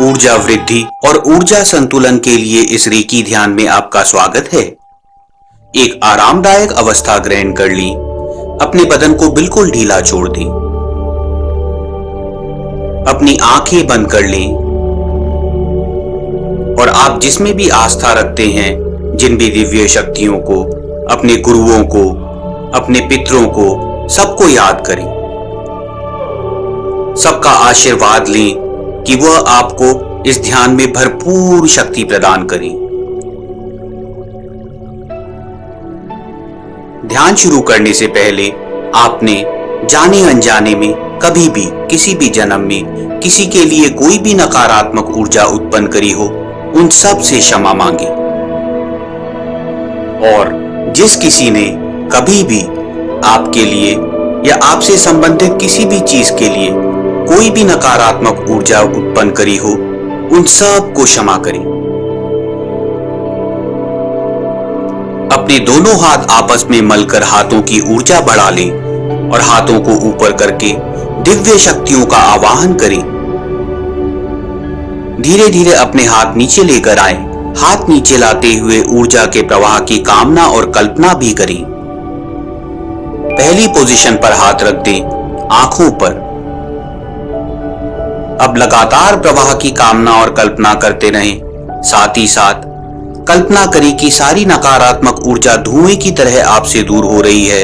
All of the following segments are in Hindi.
ऊर्जा वृद्धि और ऊर्जा संतुलन के लिए इस रेकी ध्यान में आपका स्वागत है। एक आरामदायक अवस्था ग्रहण कर ली। अपने बदन को बिल्कुल ढीला छोड़ दें। अपनी आंखें बंद कर लें और आप जिसमें भी आस्था रखते हैं, जिन भी दिव्य शक्तियों को, अपने गुरुओं को, अपने पितरों को, सबको याद करें। सबका आशीर्वाद लें कि वह आपको इस ध्यान में भरपूर शक्ति प्रदान करें। ध्यान शुरू करने से पहले आपने जाने अनजाने में कभी भी किसी भी जन्म में किसी के लिए कोई भी नकारात्मक ऊर्जा उत्पन्न करी हो, उन सब से क्षमा मांगे। और जिस किसी ने कभी भी आपके लिए या आपसे संबंधित किसी भी चीज के लिए कोई भी नकारात्मक ऊर्जा उत्पन्न करी हो, उन सब को क्षमा करें। अपने दोनों हाथ आपस में मलकर हाथों की ऊर्जा बढ़ा लें और हाथों को ऊपर करके दिव्य शक्तियों का आवाहन करें। धीरे धीरे अपने हाथ नीचे लेकर आएं। हाथ नीचे लाते हुए ऊर्जा के प्रवाह की कामना और कल्पना भी करें। पहली पोजीशन पर हाथ रख दें, आंखों पर। अब लगातार प्रवाह की कामना और कल्पना करते रहें। साथ ही साथ कल्पना करें कि सारी नकारात्मक ऊर्जा धुएं की तरह आपसे दूर हो रही है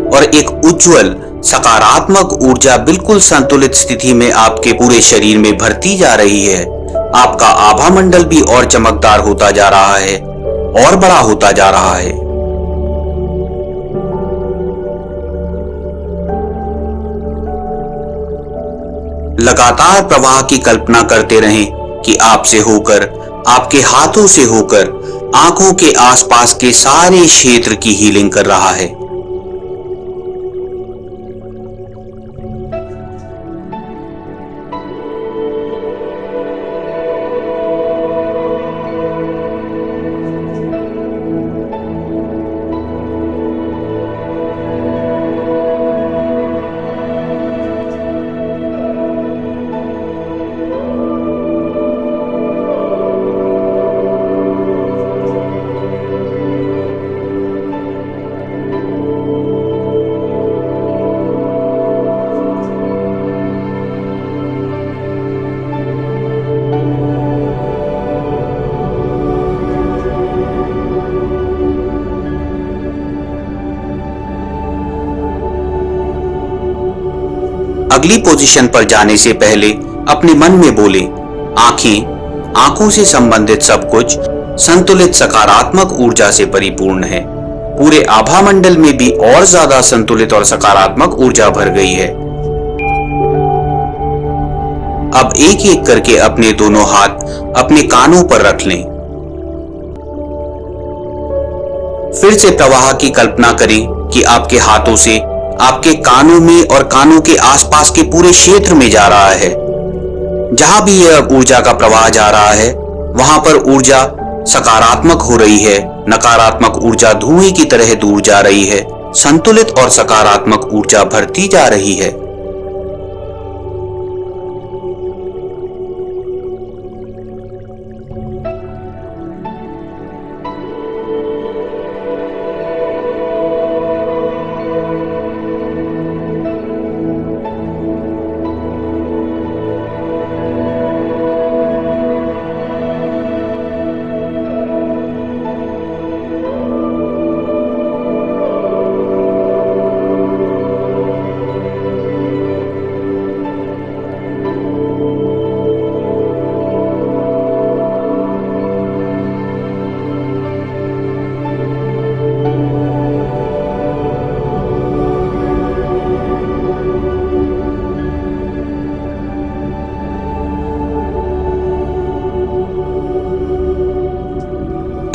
और एक उज्जवल सकारात्मक ऊर्जा बिल्कुल संतुलित स्थिति में आपके पूरे शरीर में भरती जा रही है। आपका आभा मंडल भी और चमकदार होता जा रहा है और बड़ा होता जा रहा है। लगातार प्रवाह की कल्पना करते रहें कि आपसे होकर, आपके हाथों से होकर आंखों के आसपास के सारे क्षेत्र की हीलिंग कर रहा है। अगली पोजीशन पर जाने से पहले अपने मन में बोले, आंखों से संबंधित सब कुछ संतुलित सकारात्मक ऊर्जा से परिपूर्ण है। पूरे आभा मंडल में भी और ज्यादा संतुलित और सकारात्मक ऊर्जा भर गई है। अब एक एक करके अपने दोनों हाथ अपने कानों पर रख लें। फिर से प्रवाह की कल्पना करें कि आपके हाथों से आपके कानों में और कानों के आसपास के पूरे क्षेत्र में जा रहा है। जहां भी यह ऊर्जा का प्रवाह जा रहा है, वहां पर ऊर्जा सकारात्मक हो रही है। नकारात्मक ऊर्जा धुएं की तरह दूर जा रही है। संतुलित और सकारात्मक ऊर्जा भरती जा रही है।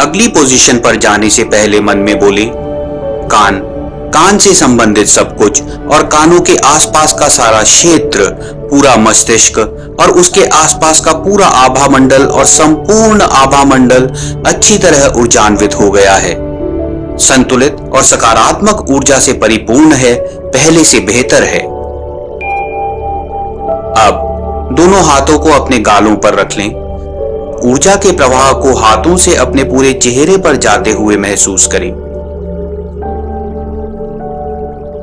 अगली पोजीशन पर जाने से पहले मन में बोले, कान से संबंधित सब कुछ और कानों के आसपास का सारा क्षेत्र, पूरा मस्तिष्क और उसके आसपास का पूरा आभा मंडल और संपूर्ण आभा मंडल अच्छी तरह ऊर्जान्वित हो गया है। संतुलित और सकारात्मक ऊर्जा से परिपूर्ण है, पहले से बेहतर है। अब दोनों हाथों को अपने गालों पर रख लें। ऊर्जा के प्रवाह को हाथों से अपने पूरे चेहरे पर जाते हुए महसूस करें।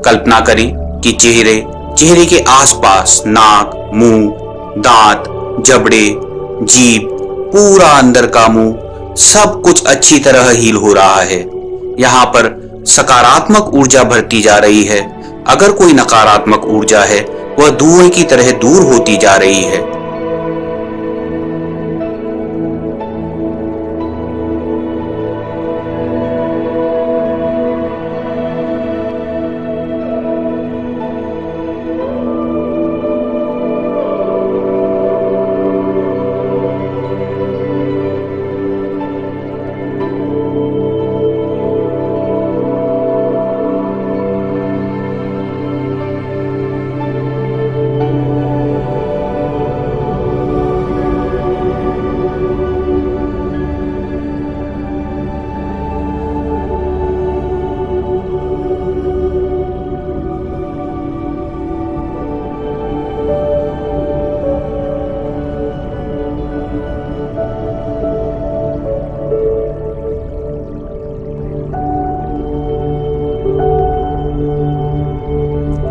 कल्पना करें कि चेहरे के आसपास नाक, मुंह, दांत, जबड़े, जीभ, पूरा अंदर का मुंह सब कुछ अच्छी तरह हील हो रहा है। यहाँ पर सकारात्मक ऊर्जा भरती जा रही है। अगर कोई नकारात्मक ऊर्जा है वह धुएं की तरह दूर होती जा रही है।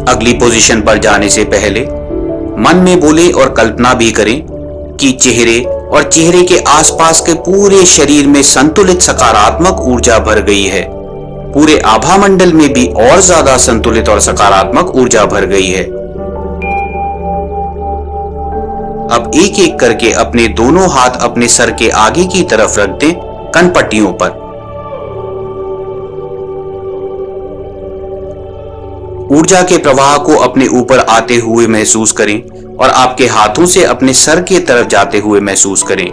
अगली पोजीशन पर जाने से पहले मन में बोले और कल्पना भी करें कि चेहरे और चेहरे के आसपास के पूरे शरीर में संतुलित सकारात्मक ऊर्जा भर गई है। पूरे आभा मंडल में भी और ज्यादा संतुलित और सकारात्मक ऊर्जा भर गई है। अब एक एक करके अपने दोनों हाथ अपने सर के आगे की तरफ रख दें, कनपट्टियों पर। ऊर्जा के प्रवाह को अपने ऊपर आते हुए महसूस करें और आपके हाथों से अपने सर के तरफ जाते हुए महसूस करें।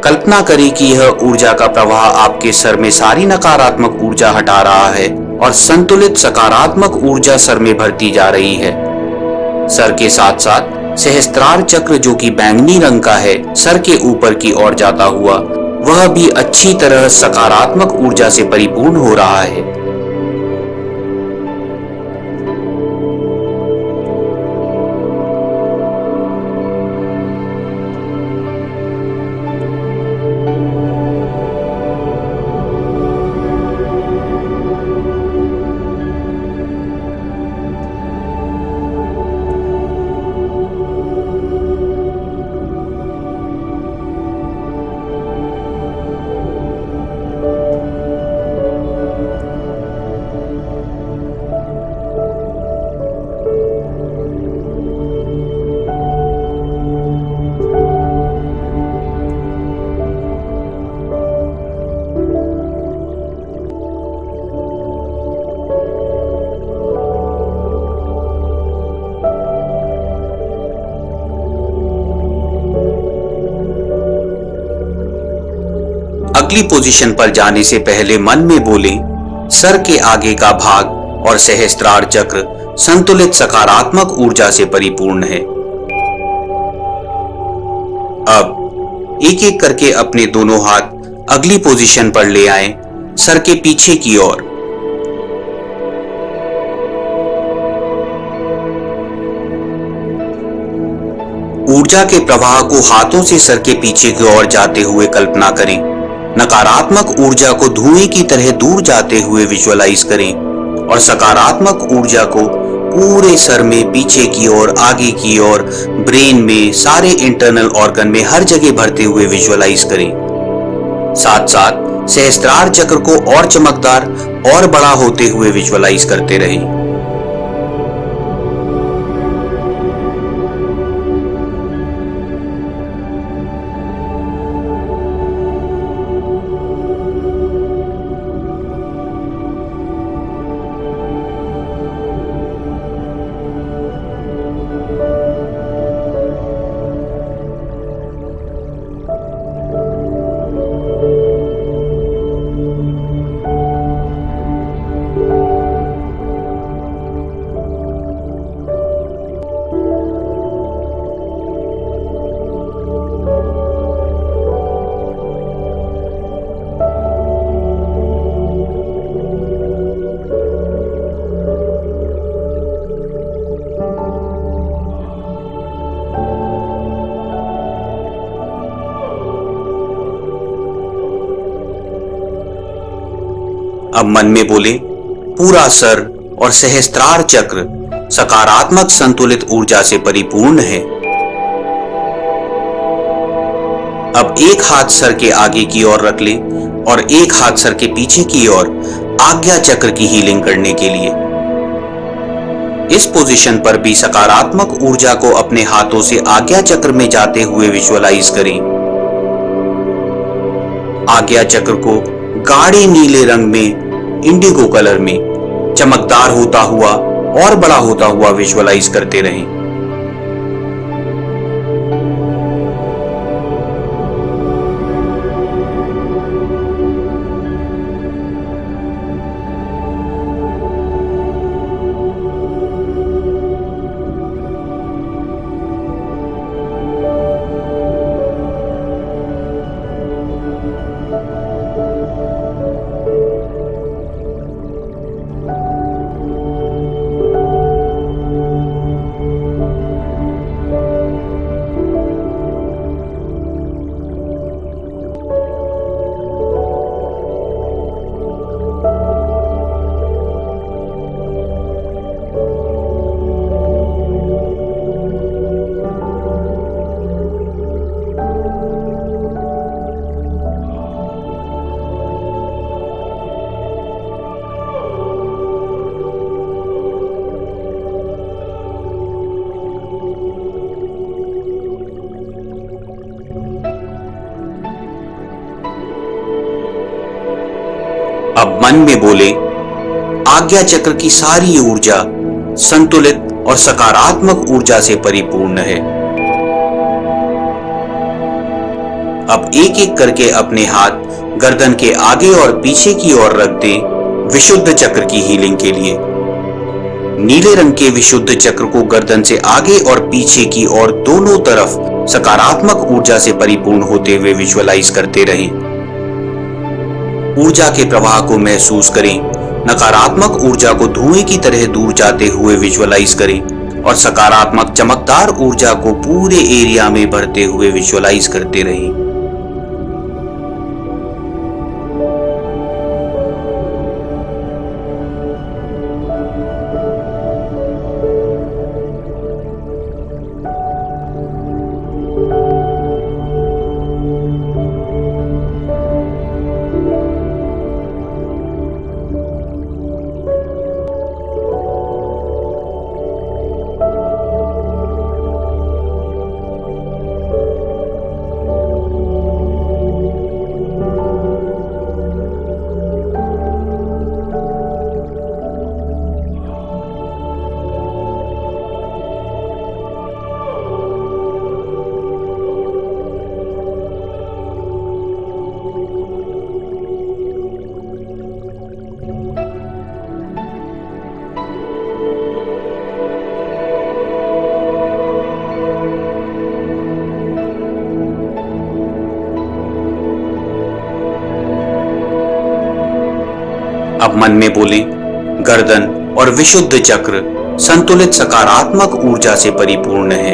कल्पना करें कि यह ऊर्जा का प्रवाह आपके सर में सारी नकारात्मक ऊर्जा हटा रहा है और संतुलित सकारात्मक ऊर्जा सर में भरती जा रही है। सर के साथ साथ सहस्त्रार चक्र, जो कि बैंगनी रंग का है, सर के ऊपर की ओर जाता हुआ, वह भी अच्छी तरह सकारात्मक ऊर्जा से परिपूर्ण हो रहा है। अगली पोजीशन पर जाने से पहले मन में बोलें, सर के आगे का भाग और सहस्त्रार चक्र संतुलित सकारात्मक ऊर्जा से परिपूर्ण है। अब एक एक करके अपने दोनों हाथ अगली पोजीशन पर ले आएं, सर के पीछे की ओर। ऊर्जा के प्रवाह को हाथों से सर के पीछे की ओर जाते हुए कल्पना करें। नकारात्मक ऊर्जा को धुएं की तरह दूर जाते हुए विजुअलाइज करें और सकारात्मक ऊर्जा को पूरे सर में, पीछे की ओर, आगे की ओर, ब्रेन में, सारे इंटरनल ऑर्गन में, हर जगह भरते हुए विजुअलाइज करें। साथ साथ सहस्त्रार चक्र को और चमकदार और बड़ा होते हुए विजुअलाइज करते रहें। अब मन में बोले, पूरा सर और सहस्त्रार चक्र सकारात्मक संतुलित ऊर्जा से परिपूर्ण है। अब एक हाथ सर के आगे की ओर रख ले और एक हाथ सर के पीछे की ओर आज्ञा चक्र की हीलिंग करने के लिए। इस पोजीशन पर भी सकारात्मक ऊर्जा को अपने हाथों से आज्ञा चक्र में जाते हुए विजुअलाइज करें। आज्ञा चक्र को गाढ़े नीले रंग में, इंडिगो कलर में चमकदार होता हुआ और बड़ा होता हुआ विजुअलाइज करते रहें। अब मन में बोले, आज्ञा चक्र की सारी ऊर्जा संतुलित और सकारात्मक ऊर्जा से परिपूर्ण है। अब एक एक करके अपने हाथ गर्दन के आगे और पीछे की ओर रख दें विशुद्ध चक्र की हीलिंग के लिए। नीले रंग के विशुद्ध चक्र को गर्दन से आगे और पीछे की ओर दोनों तरफ सकारात्मक ऊर्जा से परिपूर्ण होते हुए विजुअलाइज करते रहें। ऊर्जा के प्रवाह को महसूस करें। नकारात्मक ऊर्जा को धुएं की तरह दूर जाते हुए विजुअलाइज करें और सकारात्मक चमकदार ऊर्जा को पूरे एरिया में भरते हुए विजुअलाइज करते रहें। अब मन में बोले, गर्दन और विशुद्ध चक्र संतुलित सकारात्मक ऊर्जा से परिपूर्ण है।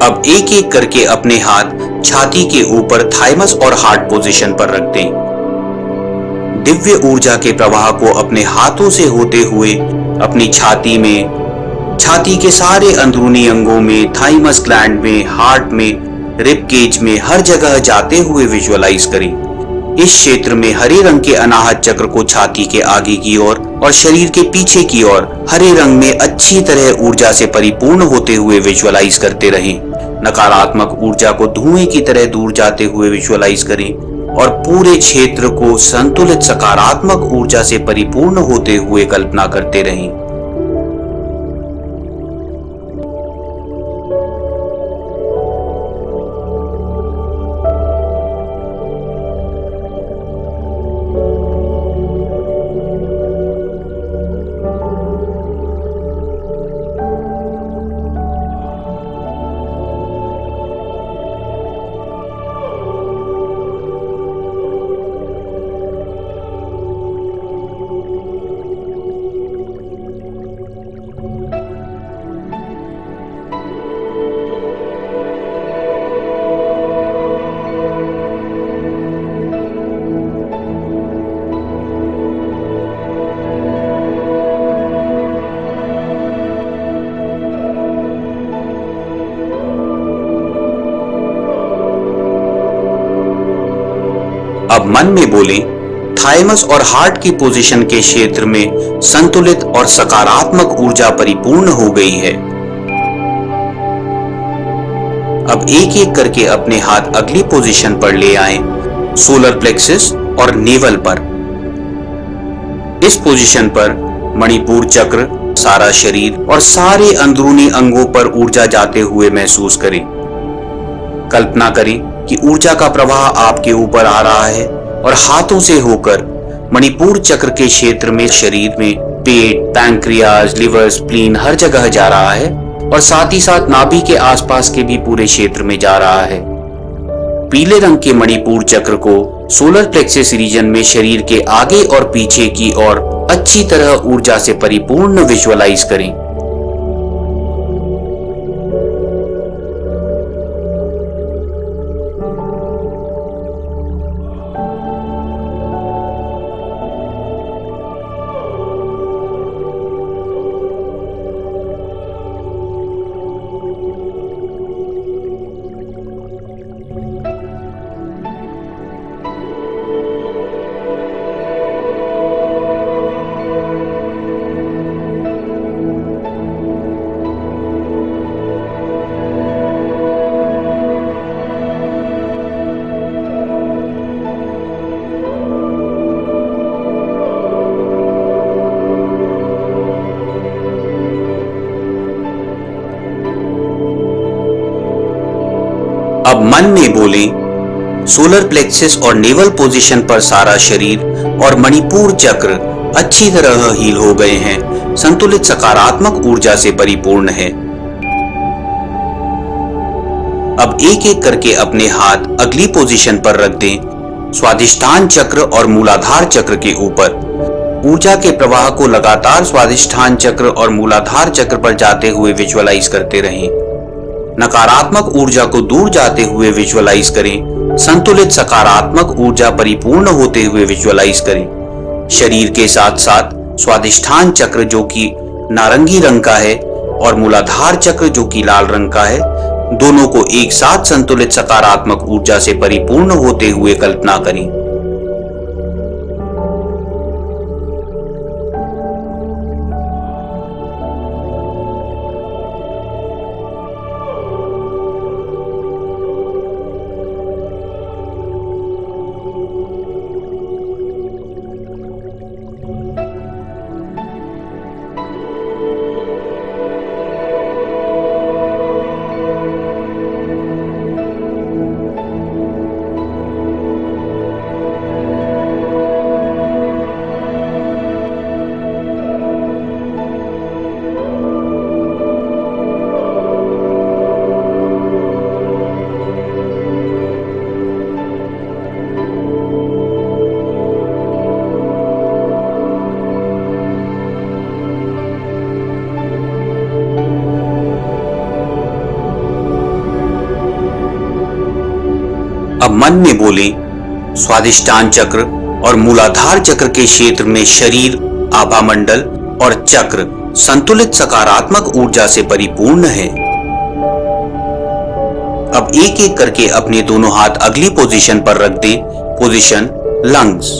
अब एक एक करके अपने हाथ छाती के ऊपर थाइमस और हार्ट पोजीशन पर रख दें। दिव्य ऊर्जा के प्रवाह को अपने हाथों से होते हुए अपनी छाती में, छाती के सारे अंदरूनी अंगों में, थाइमस ग्लैंड में, हार्ट में, रिब केज में, हर जगह जाते हुए विजुअलाइज करें। इस क्षेत्र में हरे रंग के अनाहत चक्र को छाती के आगे की ओर और शरीर के पीछे की ओर हरे रंग में अच्छी तरह ऊर्जा से परिपूर्ण होते हुए विजुअलाइज करते रहें। नकारात्मक ऊर्जा को धुएं की तरह दूर जाते हुए विजुअलाइज करें और पूरे क्षेत्र को संतुलित सकारात्मक ऊर्जा से परिपूर्ण होते हुए कल्पना करते रहें। अब मन में बोलें, थाइमस और हार्ट की पोजीशन के क्षेत्र में संतुलित और सकारात्मक ऊर्जा परिपूर्ण हो गई है। अब एक एक करके अपने हाथ अगली पोजीशन पर ले आएं, सोलर प्लेक्सस और नेवल पर। इस पोजीशन पर मणिपुर चक्र, सारा शरीर और सारे अंदरूनी अंगों पर ऊर्जा जाते हुए महसूस करें। कल्पना करें कि ऊर्जा का प्रवाह आपके ऊपर आ रहा है और हाथों से होकर मणिपुर चक्र के क्षेत्र में शरीर में पेट, पैंक्रियाज, लिवर, स्प्लीन हर जगह जा रहा है और साथ ही साथ नाभि के आसपास के भी पूरे क्षेत्र में जा रहा है। पीले रंग के मणिपुर चक्र को सोलर प्लेक्सस रीजन में शरीर के आगे और पीछे की ओर अच्छी तरह ऊर्जा से परिपूर्ण विजुअलाइज करें। अब मन में बोलें, सोलर प्लेक्सस और नेवल पोजीशन पर सारा शरीर और मणिपुर चक्र अच्छी तरह हील हो गए हैं, संतुलित सकारात्मक ऊर्जा से परिपूर्ण है। अब एक एक करके अपने हाथ अगली पोजीशन पर रख दें, स्वादिष्ठान चक्र और मूलाधार चक्र के ऊपर। ऊर्जा के प्रवाह को लगातार स्वादिष्ठान चक्र और मूलाधार चक्र पर जाते हुए विजुअलाइज करते रहें। नकारात्मक ऊर्जा को दूर जाते हुए विजुअलाइज करें, संतुलित सकारात्मक ऊर्जा परिपूर्ण होते हुए विजुअलाइज करें। शरीर के साथ साथ स्वादिष्ठान चक्र जो कि नारंगी रंग का है और मूलाधार चक्र जो कि लाल रंग का है, दोनों को एक साथ संतुलित सकारात्मक ऊर्जा से परिपूर्ण होते हुए कल्पना करें। अब मन में बोलें, स्वादिष्ठान चक्र और मूलाधार चक्र के क्षेत्र में शरीर, आभा मंडल और चक्र संतुलित सकारात्मक ऊर्जा से परिपूर्ण है। अब एक एक करके अपने दोनों हाथ अगली पोजीशन पर रख दें, पोजीशन लंग्स।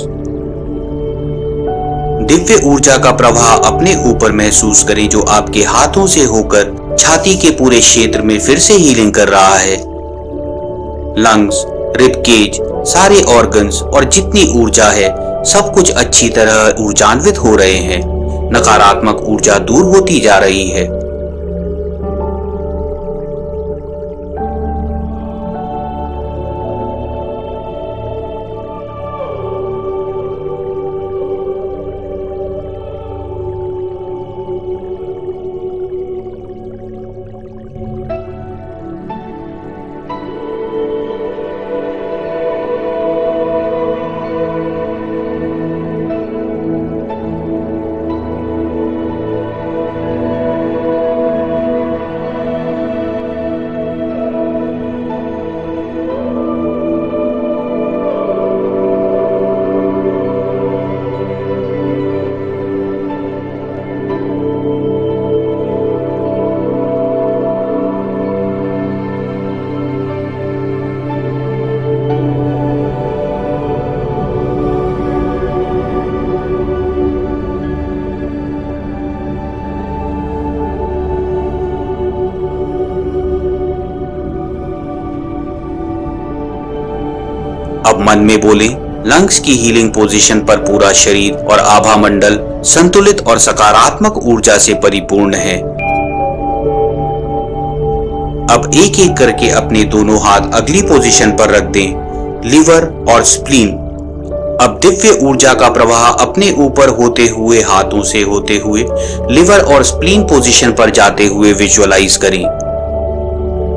दिव्य ऊर्जा का प्रवाह अपने ऊपर महसूस करें जो आपके हाथों से होकर छाती के पूरे क्षेत्र में फिर से हीलिंग कर रहा है। लंग्स, रिब केज, सारे ऑर्गन्स और जितनी ऊर्जा है सब कुछ अच्छी तरह ऊर्जान्वित हो रहे हैं। नकारात्मक ऊर्जा दूर होती जा रही है। अब मन में बोले, लंग्स की हीलिंग पोजीशन पर पूरा शरीर और आभा मंडल संतुलित और सकारात्मक ऊर्जा से परिपूर्ण है। अब एक एक करके अपने दोनों हाथ अगली पोजीशन पर रख दें। लिवर और स्प्लीन। अब दिव्य ऊर्जा का प्रवाह अपने ऊपर होते हुए हाथों से होते हुए लिवर और स्प्लीन पोजीशन पर जाते हुए विजुअलाइज करें।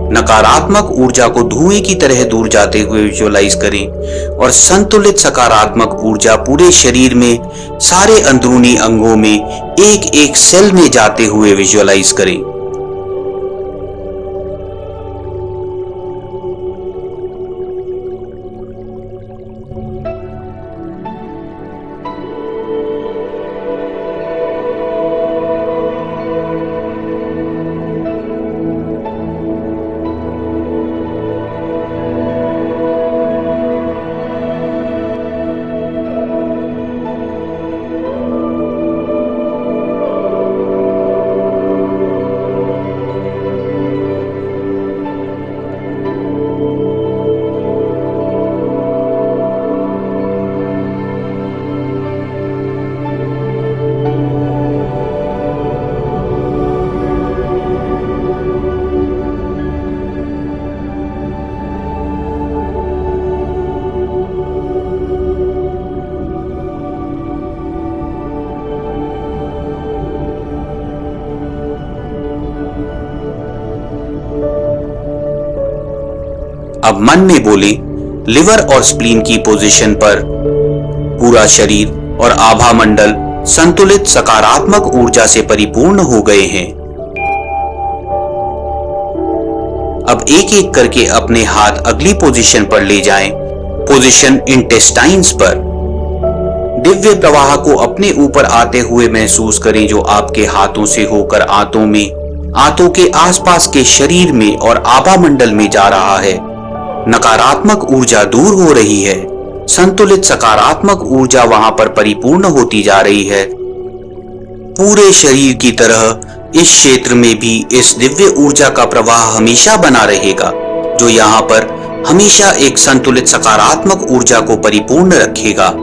नकारात्मक ऊर्जा को धुएं की तरह दूर जाते हुए विजुअलाइज करें और संतुलित सकारात्मक ऊर्जा पूरे शरीर में सारे अंदरूनी अंगों में एक एक सेल में जाते हुए विजुअलाइज करें। अब मन में बोले, लिवर और स्प्लीन की पोजीशन पर पूरा शरीर और आभा मंडल संतुलित सकारात्मक ऊर्जा से परिपूर्ण हो गए हैं। अब एक एक करके अपने हाथ अगली पोजीशन पर ले जाएं, पोजीशन इंटेस्टाइन्स पर। दिव्य प्रवाह को अपने ऊपर आते हुए महसूस करें जो आपके हाथों से होकर आंतों में, आंतों के आसपास के शरीर में और आभा मंडल में जा रहा है। नकारात्मक ऊर्जा दूर हो रही है, संतुलित सकारात्मक ऊर्जा वहां पर परिपूर्ण होती जा रही है। पूरे शरीर की तरह इस क्षेत्र में भी इस दिव्य ऊर्जा का प्रवाह हमेशा बना रहेगा, जो यहाँ पर हमेशा एक संतुलित सकारात्मक ऊर्जा को परिपूर्ण रखेगा।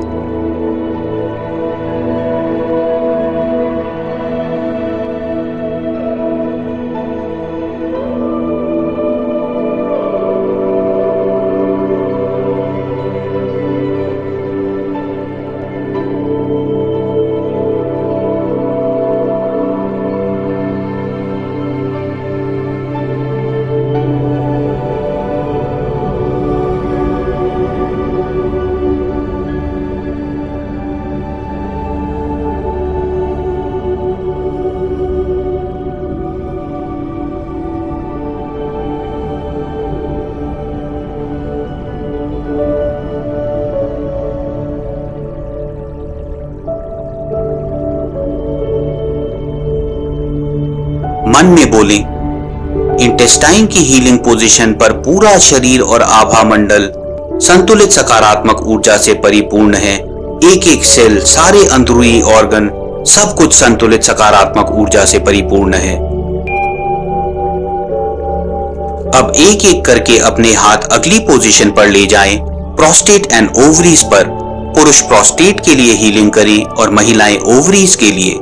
मन में बोलें, इंटेस्टाइन की हीलिंग पोजीशन पर पूरा शरीर और आभा मंडल संतुलित सकारात्मक ऊर्जा से परिपूर्ण है। एक एक सेल, सारे अंदरूनी ऑर्गन, सब कुछ संतुलित सकारात्मक ऊर्जा से परिपूर्ण है। अब एक एक करके अपने हाथ अगली पोजीशन पर ले जाएं, प्रोस्टेट एंड ओवरीज पर। पुरुष प्रोस्टेट के लिए हीलिंग करें और महिलाएं ओवरीज के लिए।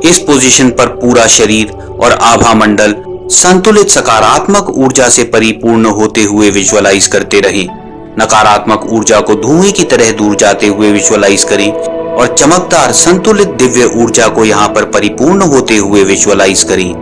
इस पोजीशन पर पूरा शरीर और आभा मंडल संतुलित सकारात्मक ऊर्जा से परिपूर्ण होते हुए विजुअलाइज करते रहें। नकारात्मक ऊर्जा को धुएं की तरह दूर जाते हुए विजुअलाइज करें और चमकदार संतुलित दिव्य ऊर्जा को यहां पर परिपूर्ण होते हुए विजुअलाइज करें।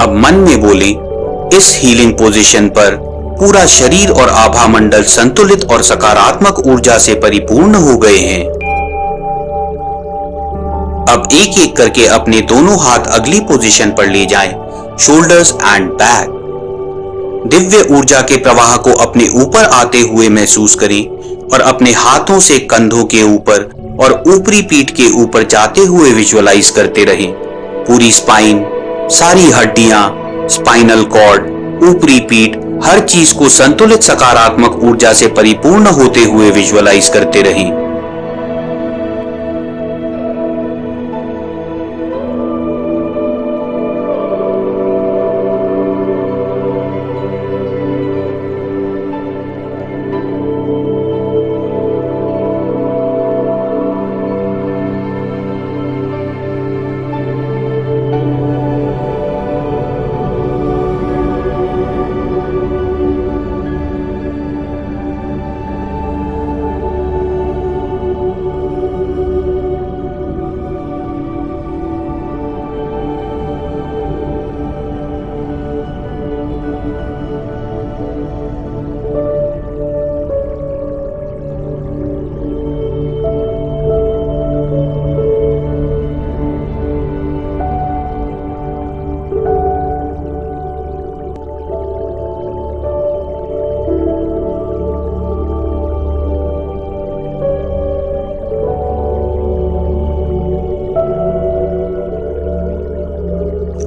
अब मन में बोले, इस हीलिंग पोजीशन पर पूरा शरीर और आभा मंडल संतुलित और सकारात्मक ऊर्जा से परिपूर्ण हो गए हैं। अब एक एक करके अपने दोनों हाथ अगली पोजीशन पर ले जाएं, शोल्डर्स एंड बैक। दिव्य ऊर्जा के प्रवाह को अपने ऊपर आते हुए महसूस करें और अपने हाथों से कंधों के ऊपर और ऊपरी पीठ के ऊपर जाते हुए विजुअलाइज करते रहें। पूरी स्पाइन, सारी हड्डियां, स्पाइनल कॉर्ड, ऊपरी पीठ, हर चीज को संतुलित सकारात्मक ऊर्जा से परिपूर्ण होते हुए विजुअलाइज करते रहें।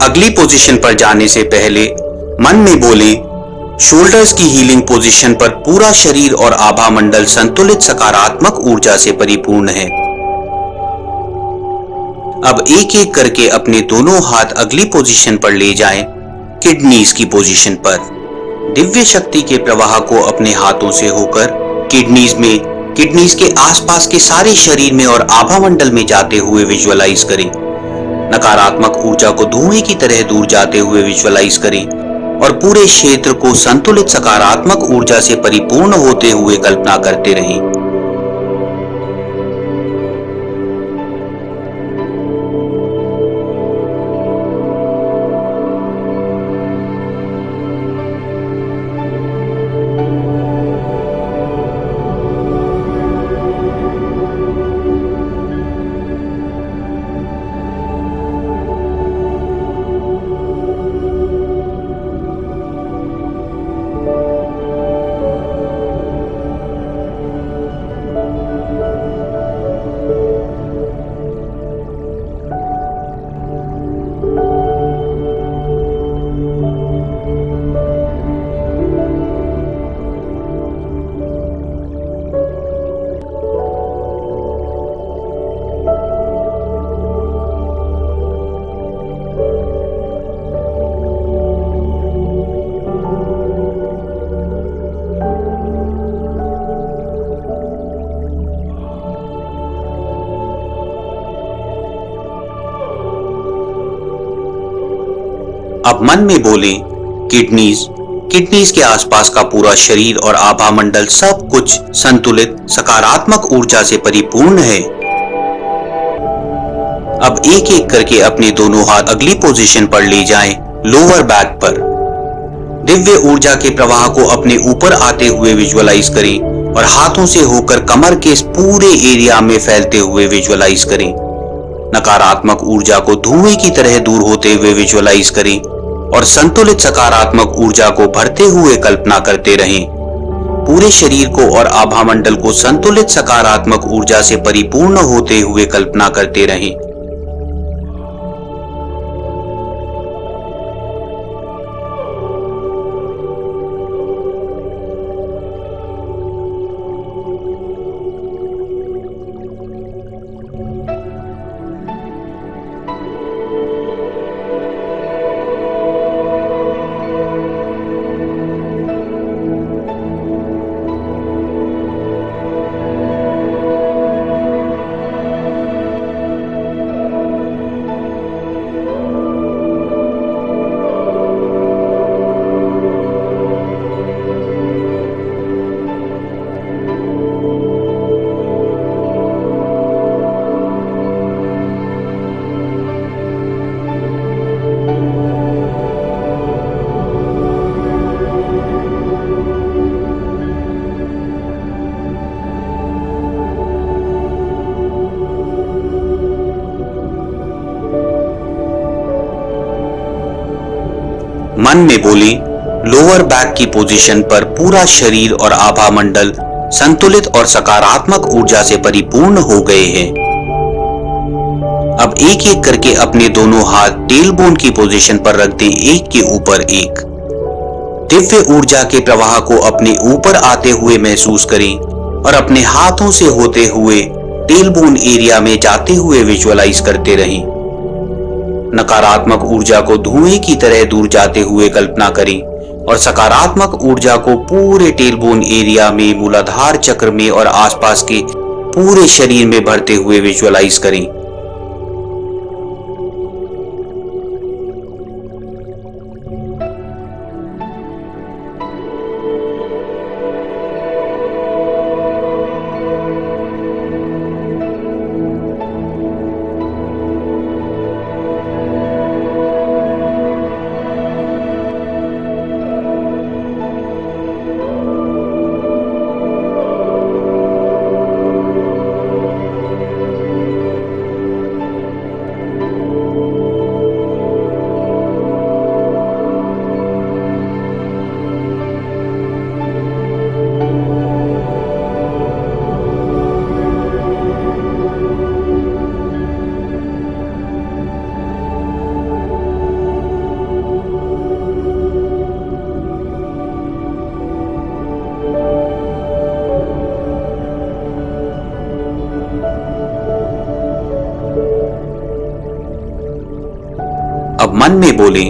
अगली पोजीशन पर जाने से पहले मन में बोले, शोल्डर्स की हीलिंग पोजीशन पर पूरा शरीर और आभा मंडल संतुलित सकारात्मक ऊर्जा से परिपूर्ण है। अब एक एक करके अपने दोनों हाथ अगली पोजीशन पर ले जाएं, किडनीज की पोजीशन पर। दिव्य शक्ति के प्रवाह को अपने हाथों से होकर किडनीज में, किडनीज के आसपास के सारे शरीर में और आभा मंडल में जाते हुए विजुअलाइज करें। नकारात्मक ऊर्जा को धुएं की तरह दूर जाते हुए विजुअलाइज करें और पूरे क्षेत्र को संतुलित सकारात्मक ऊर्जा से परिपूर्ण होते हुए कल्पना करते रहें। अब मन में बोले, किडनीज, किडनीज के आसपास का पूरा शरीर और आभा मंडल सब कुछ संतुलित सकारात्मक ऊर्जा से परिपूर्ण है। अब एक एक करके अपने दोनों हाथ अगली पोजीशन पर ले जाएं, लोअर बैक पर। दिव्य ऊर्जा के प्रवाह को अपने ऊपर आते हुए विजुअलाइज करें और हाथों से होकर कमर के इस पूरे एरिया में फैलते हुए विजुअलाइज करें। नकारात्मक ऊर्जा को धुएं की तरह दूर होते हुए विजुअलाइज करें और संतुलित सकारात्मक ऊर्जा को भरते हुए कल्पना करते रहें। पूरे शरीर को और आभा मंडल को संतुलित सकारात्मक ऊर्जा से परिपूर्ण होते हुए कल्पना करते रहें। मन में बोले, लोअर बैक की पोजीशन पर पूरा शरीर और आभा मंडल संतुलित और सकारात्मक ऊर्जा से परिपूर्ण हो गए हैं। अब एक एक करके अपने दोनों हाथ टेलबोन की पोजीशन पर रख दें, एक के ऊपर एक। दिव्य ऊर्जा के प्रवाह को अपने ऊपर आते हुए महसूस करें और अपने हाथों से होते हुए टेलबोन एरिया में जाते हुए विजुअलाइज करते रहें। नकारात्मक ऊर्जा को धुएं की तरह दूर जाते हुए कल्पना करें और सकारात्मक ऊर्जा को पूरे टेलबोन एरिया में, मूलाधार चक्र में और आसपास के पूरे शरीर में भरते हुए विजुअलाइज करें। अब मन में बोले,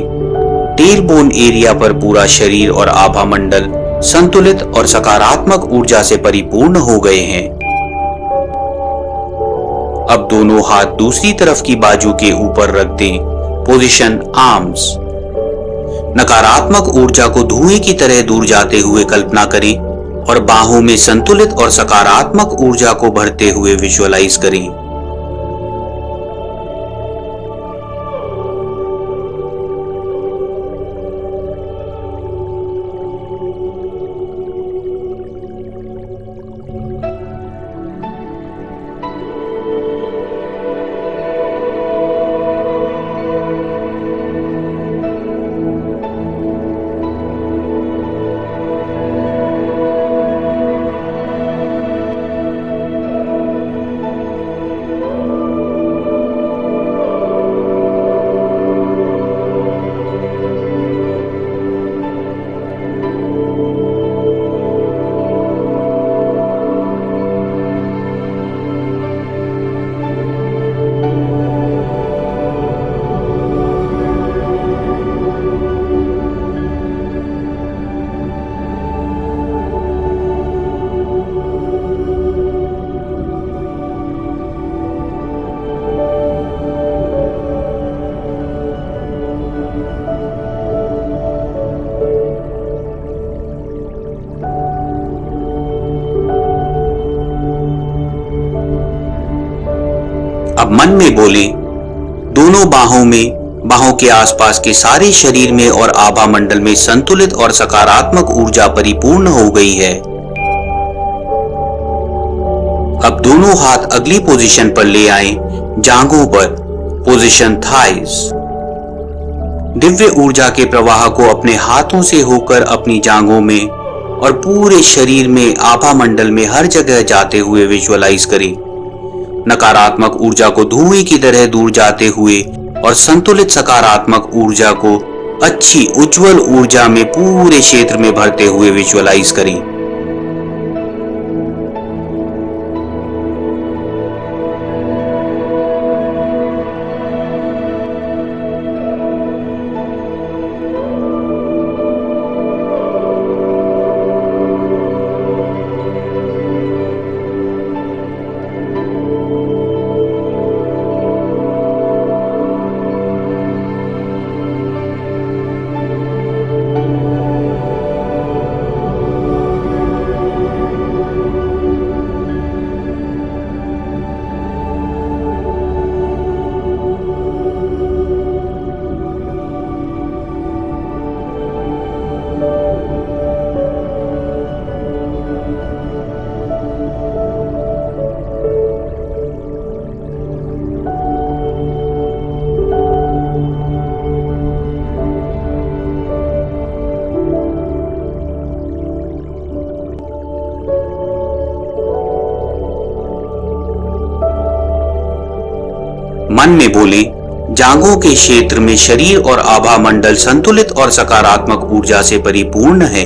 टेलबोन एरिया पर पूरा शरीर और आभा मंडल संतुलित और सकारात्मक ऊर्जा से परिपूर्ण हो गए हैं। अब दोनों हाथ दूसरी तरफ की बाजू के ऊपर रख दें, पोजीशन आर्म्स। नकारात्मक ऊर्जा को धुएं की तरह दूर जाते हुए कल्पना करें और बाहों में संतुलित और सकारात्मक ऊर्जा को भरते हुए विजुअलाइज करें। अब मन में बोले, दोनों बाहों के आसपास के सारे शरीर में और आभा मंडल में संतुलित और सकारात्मक ऊर्जा परिपूर्ण हो गई है। अब दोनों हाथ अगली पोजीशन पर ले आएं, जांघों पर, पोजीशन थाइज। दिव्य ऊर्जा के प्रवाह को अपने हाथों से होकर अपनी जांघों में और पूरे शरीर में, आभा मंडल में हर जगह जाते हुए विजुअलाइज करें। नकारात्मक ऊर्जा को धुएं की तरह दूर जाते हुए और संतुलित सकारात्मक ऊर्जा को अच्छी उज्जवल ऊर्जा में पूरे क्षेत्र में भरते हुए विजुअलाइज करें। मन में बोले, जांघों के क्षेत्र में शरीर और आभा मंडल संतुलित और सकारात्मक ऊर्जा से परिपूर्ण है।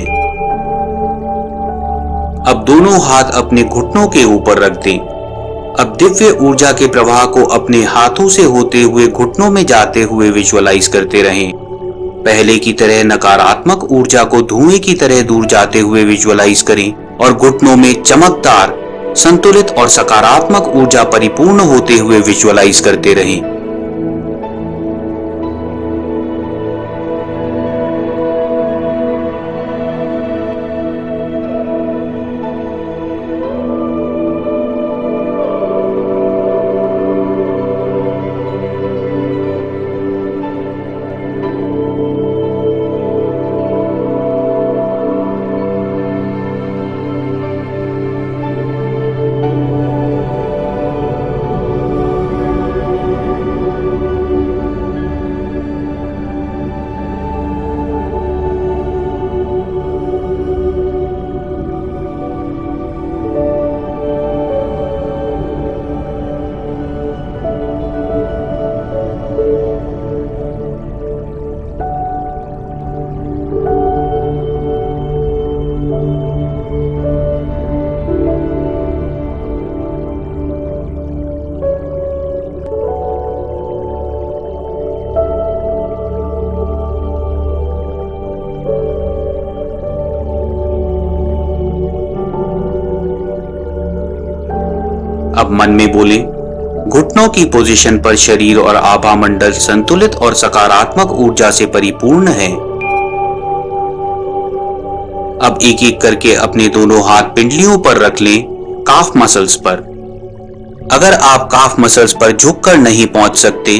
अब दोनों हाथ अपने घुटनों के ऊपर रख दें। अब दिव्य ऊर्जा के प्रवाह को अपने हाथों से होते हुए घुटनों में जाते हुए विजुअलाइज करते रहें। पहले की तरह नकारात्मक ऊर्जा को धुएं की तरह दूर जाते हुए विजुअलाइज करें और घुटनों में चमकदार, संतुलित और सकारात्मक ऊर्जा परिपूर्ण होते हुए विजुअलाइज करते रहें। अब मन में बोले, घुटनों की पोजीशन पर शरीर और आभा मंडल संतुलित और सकारात्मक ऊर्जा से परिपूर्ण है। अब एक एक करके अपने दोनों हाथ पिंडलियों पर रख लें, काफ मसल्स पर। अगर आप काफ मसल्स पर झुककर नहीं पहुंच सकते,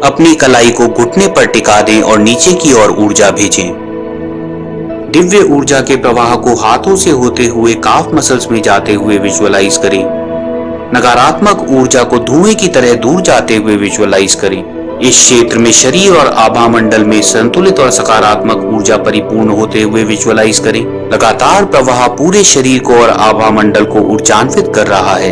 अपनी कलाई को घुटने पर टिका दें और नीचे की ओर ऊर्जा भेजें। दिव्य ऊर्जा के प्रवाह को हाथों से होते हुए काफ मसल्स में जाते हुए विजुअलाइज करें। नकारात्मक ऊर्जा को धुएं की तरह दूर जाते हुए विजुअलाइज करें। इस क्षेत्र में शरीर और आभा मंडल में संतुलित और सकारात्मक ऊर्जा परिपूर्ण होते हुए विजुअलाइज करें। लगातार प्रवाह पूरे शरीर को और आभा मंडल को ऊर्जान्वित कर रहा है।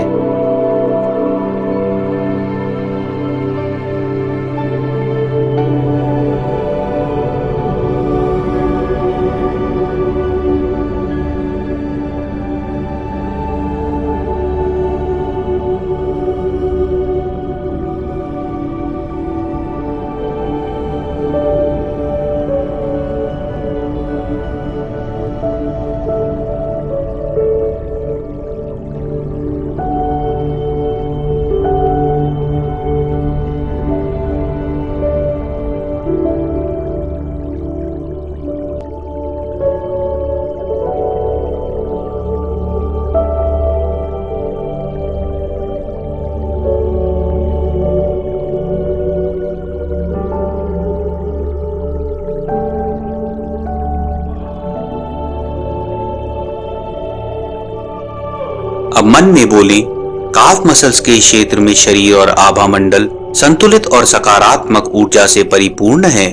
अब मन में बोले, काफ मसल्स के क्षेत्र में शरीर और आभा मंडल संतुलित और सकारात्मक ऊर्जा से परिपूर्ण है।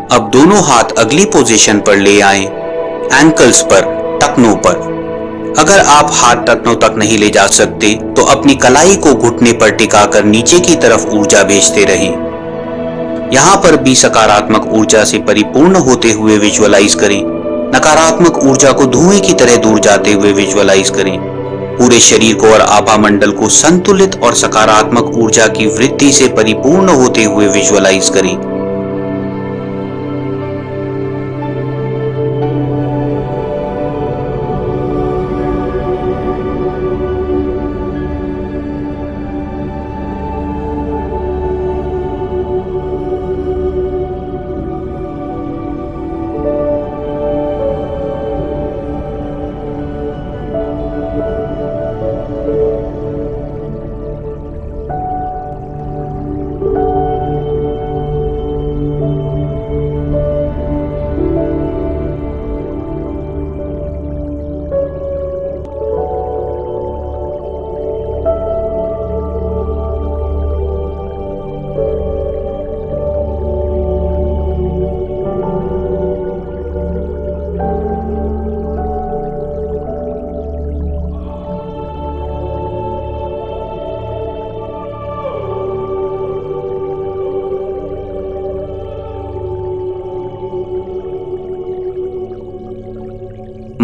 अब दोनों हाथ अगली पोजीशन पर ले आएं, एंकल्स पर, टखनों पर। अगर आप हाथ टखनों तक नहीं ले जा सकते तो अपनी कलाई को घुटने पर टिकाकर नीचे की तरफ ऊर्जा भेजते रहें। यहां पर भी सकारात्मक ऊर्जा से परिपूर्ण होते हुए विजुअलाइज करें। नकारात्मक ऊर्जा को धुएं की तरह दूर जाते हुए विजुअलाइज करें। पूरे शरीर को और आभा मंडल को संतुलित और सकारात्मक ऊर्जा की वृद्धि से परिपूर्ण होते हुए विजुअलाइज करें।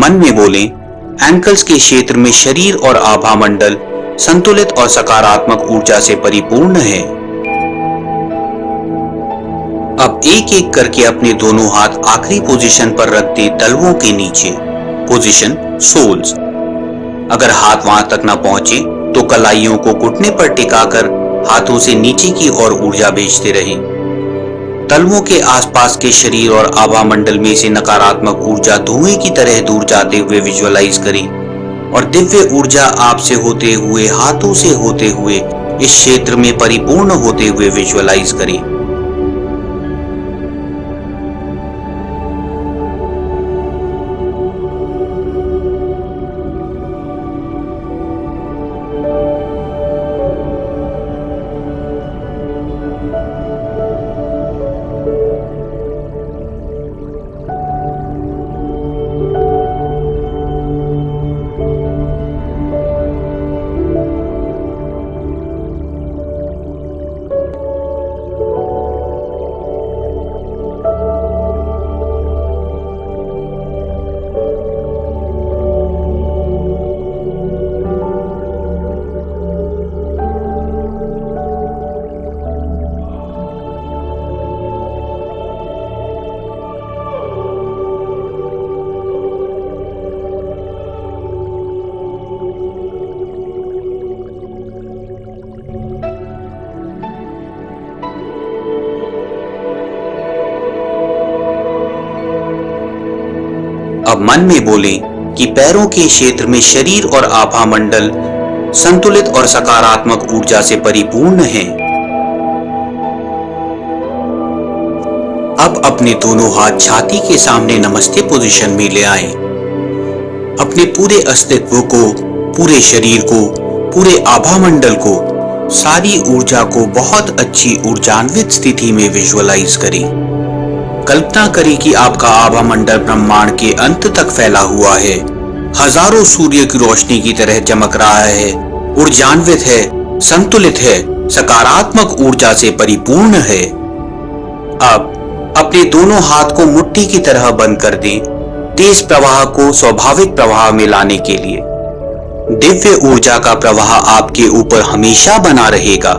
मन में बोलें, एंकल्स के क्षेत्र में शरीर और आभा मंडल संतुलित और सकारात्मक ऊर्जा से परिपूर्ण है। अब एक एक करके अपने दोनों हाथ आखिरी पोजीशन पर रख दें तलवों के नीचे, पोजीशन सोल्स। अगर हाथ वहां तक न पहुंचे तो कलाइयों को घुटने पर टिकाकर हाथों से नीचे की ओर ऊर्जा भेजते रहें। तलवों के आसपास के शरीर और आभा मंडल में से नकारात्मक ऊर्जा धुएं की तरह दूर जाते हुए विजुअलाइज करें और दिव्य ऊर्जा आपसे होते हुए, हाथों से होते हुए इस क्षेत्र में परिपूर्ण होते हुए विजुअलाइज करें। अब मन में बोलें कि पैरों के क्षेत्र में शरीर और आभा मंडल संतुलित और सकारात्मक ऊर्जा से परिपूर्ण है। अब अपने दोनों हाथ छाती के सामने नमस्ते पोजीशन में ले आएं। अपने पूरे अस्तित्व को, पूरे शरीर को, पूरे आभा मंडल को, सारी ऊर्जा को बहुत अच्छी ऊर्जान्वित स्थिति में विजुअलाइज करें। कल्पना करें कि आपका आभा मंडल ब्रह्मांड के अंत तक फैला हुआ है, हजारों सूर्य की रोशनी की तरह चमक रहा है, ऊर्जान्वित है, संतुलित है, सकारात्मक ऊर्जा से परिपूर्ण है। अब अपने दोनों हाथ को मुट्ठी की तरह बंद कर दें, तेज प्रवाह को स्वाभाविक प्रवाह में लाने के लिए। दिव्य ऊर्जा का प्रवाह आपके ऊपर हमेशा बना रहेगा,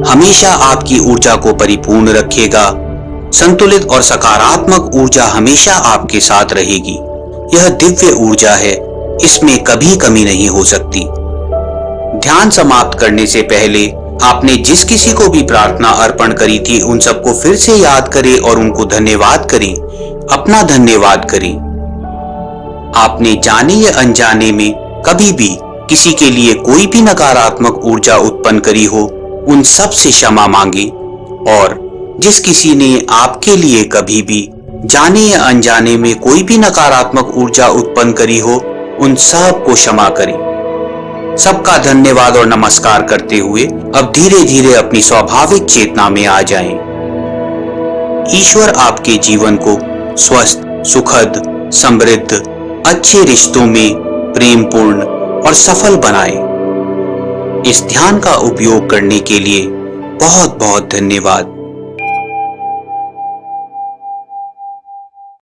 हमेशा आपकी ऊर्जा को परिपूर्ण रखेगा। संतुलित और सकारात्मक ऊर्जा हमेशा आपके साथ रहेगी। यह दिव्य ऊर्जा है, इसमें कभी कमी नहीं हो सकती। ध्यान समाप्त करने से पहले आपने जिस किसी को भी प्रार्थना अर्पण करी थी उन सबको फिर से याद करें और उनको धन्यवाद करें, अपना धन्यवाद करें। आपने जाने या अनजाने में कभी भी किसी के लिए कोई भी नकारात्मक ऊर्जा उत्पन्न करी हो, उन सब से क्षमा मांगे और जिस किसी ने आपके लिए कभी भी जाने या अनजाने में कोई भी नकारात्मक ऊर्जा उत्पन्न करी हो, उन सब को क्षमा करें। सबका धन्यवाद और नमस्कार करते हुए अब धीरे धीरे अपनी स्वाभाविक चेतना में आ जाएं। ईश्वर आपके जीवन को स्वस्थ, सुखद, समृद्ध, अच्छे रिश्तों में प्रेमपूर्ण और सफल बनाए। इस ध्यान का उपयोग करने के लिए बहुत बहुत धन्यवाद।